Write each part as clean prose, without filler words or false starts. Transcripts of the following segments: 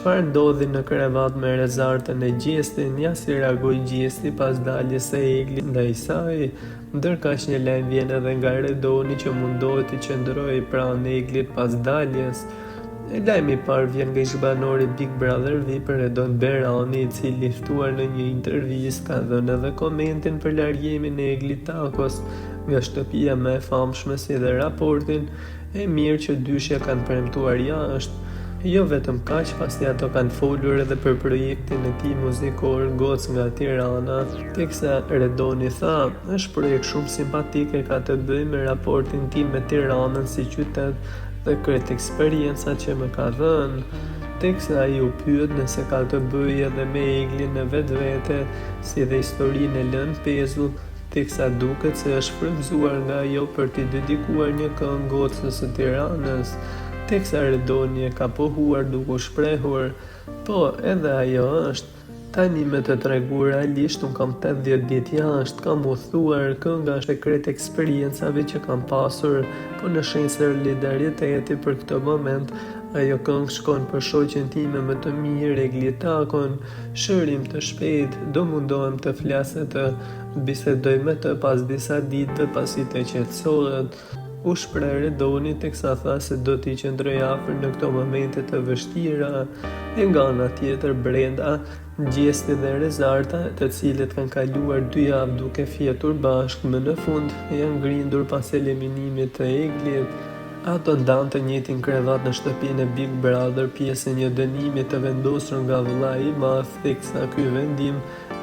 çfarë ndodhi në krevat me Rezartën e Gjestin, ja si reagoi Gjesti pas daljes së Eglit ndaj saj. Ndërkaq një lajm vjen edhe nga Redoni që mundohet të qëndrojë pranë Eglit pas daljes. Lajmi i parë vjen nga ish-banori Big Brother VIP Redon Berani, i cili ftuar në një intervistë ka dhënë edhe komentin për largimin e Eglit Takos nga shtëpia më e famshme, si dhe raportin e mirë që dyshja kanë premtuar jashtë. Jo vetëm kaq, pasi ato kanë folur edhe për projektin e tij muzikor Gocë nga Tirana, teksa Redoni tha, është projekt shumë simpatik e ka të bëjë me raportin tim me Tiranën si qytet dhe kretë eksperiencat që më ka dhënë. Teksa ai u pyet nëse ka të bëjë edhe me Eglin në vetvete, si dhe historinë e Lën Pezull, teksa duket se është frymëzuar nga ajo për t'i dedikuar një këngë Gocës së Tiranës. Teksa Redoni e ka pohuar duke u shprehur, po edhe ajo është. Tani me të treguar realisht, unë kam 80 ditë jashtë, kam u thuar, kënga është sekret eksperiencave që kam pasur, po në shenjë solidariteti për këtë moment, ajo këngë shkon për shoqen time më të mirë, Egli Takon. Shërim të shpejt, do mundohem të flas e të bisedoj me të pas disa ditëve pasi të qetësohet. U shpreh Redoni teksa tha se do t'i qëndroj afër në këto momente të vështira. E nga ana tjetër, Brenda, Gjesti dhe Rezarta, të cilët kanë kaluar 2 javë duke fjetur bashkë, më në fund janë ngrindur pas eliminimit të Eglit. Ato ndanë të njëjtin krevat në shtëpinë e Big Brother, pjesë e një dënimi të vendosur nga vëllai i madh, teksa ky vendim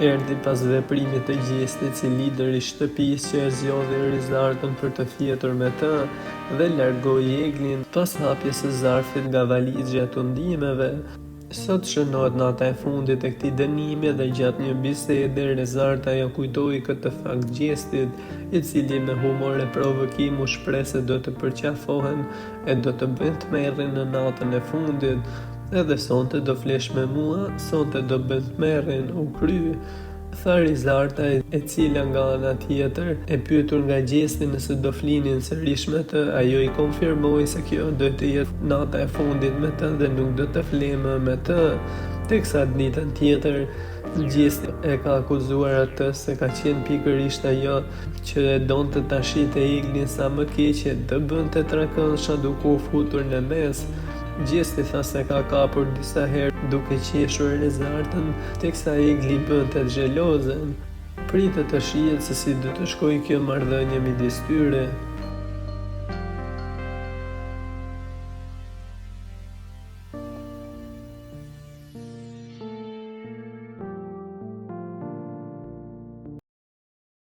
erdhi pas veprimit të Gjestit si lider i shtëpisë që e zgjodhi Rezartën për të fjetur me të dhe largoi Eglin pas hapjes së zarfit nga valizja e ndihmeve. Sot shënohet nata e fundit e këtij dënimi dhe gjatë një bisede Rezarta ja kujtoi këtë fakt Gjestit, i cili me humor e provokim u shpreh se do të përqafohen e do të bëjnë tmerrin në natën e fundit. Edhe sonte do flesh me mua, sonte do bëjnë tmerrin, u kry. Tha Rezarta, e cila nga ana tjetër e pyetur nga Gjesti nëse do flinin sërish me të, ajo i konfirmoi se kjo do të jetë nata e fundit me të dhe nuk do të flemë me të. Teksa ditën tjetër, Gjesti e ka akuzuar atë se ka qenë pikërisht ajo që e donte ta shite Eglin sa më keq, të bënte trakëndsha duke u futur në mes. Gjesti tha se ka kapur disa herë duke qeshur Rezartën, teksa Egli bënte xhelozen. Pritet të shihet se si do të shkojë kjo marrëdhënie midis tyre.